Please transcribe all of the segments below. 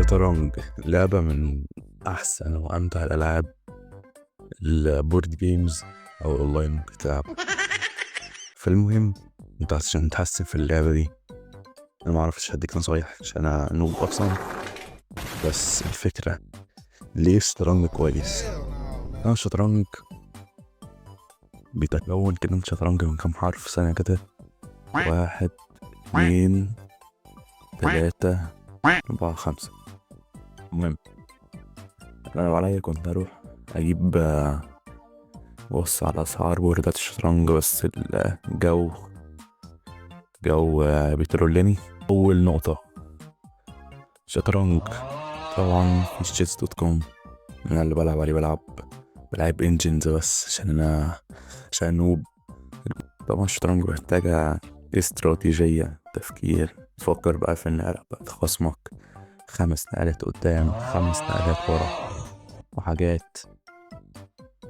الشطرنج لعبة من أحسن وأمتع الألعاب البورد جيمز أو الأونلاين بتاع. فالمهم أنت عشان تحسن في اللعبة دي، أنا معرفتش هديك نصايح عشان أنا نوب أصلا، بس الفكرة ليه الشطرنج كويس؟ أنا الشطرنج بيتكون كده من شطرنج من كام حرف ثانية كده، 1 2 3 4 5. المهم أنا لو عليا كنت أروح أجيب بص على أسعار بوردات الشطرنج، بس الجو بيترولني. أول نقطة شطرنج، طبعا مش تشيس دوت كوم. أنا اللي بلعب عليه بلعب انجنز بس عشان نوب. طبعا الشطرنج محتاجة استراتيجية، تفكير، تفكر بقى في النقلة بتاعت خصمك، 5 نقلات قدام، 5 نقلات ورا وحاجات.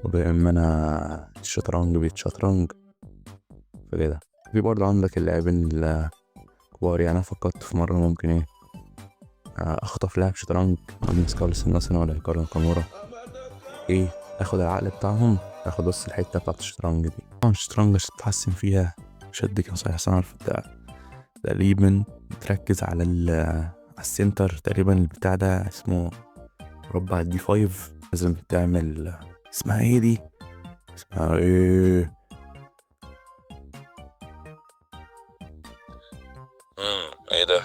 وبما أنا الشطرنج بيتشطرنج فكده. في برضه عندك اللاعبين الكبار، يعني أنا فكرت في مرة ممكن أخطف لاعب شطرنج ماجنس كارلسن مثلا ولا هيكارو ناكامورا، اخد العقل بتاعهم، اخد بس الحتة بتاعت الشطرنج دي. طبعا الشطرنج عشان تتحسن فيها مش هديك نصايح سنة في بتاع تقريبا، تركز على على السنتر تقريبا. البتاع ده اسمه مربع الدي 5، لازم تعمل اسمها ايه دي، اسمها ايه، ايه ده،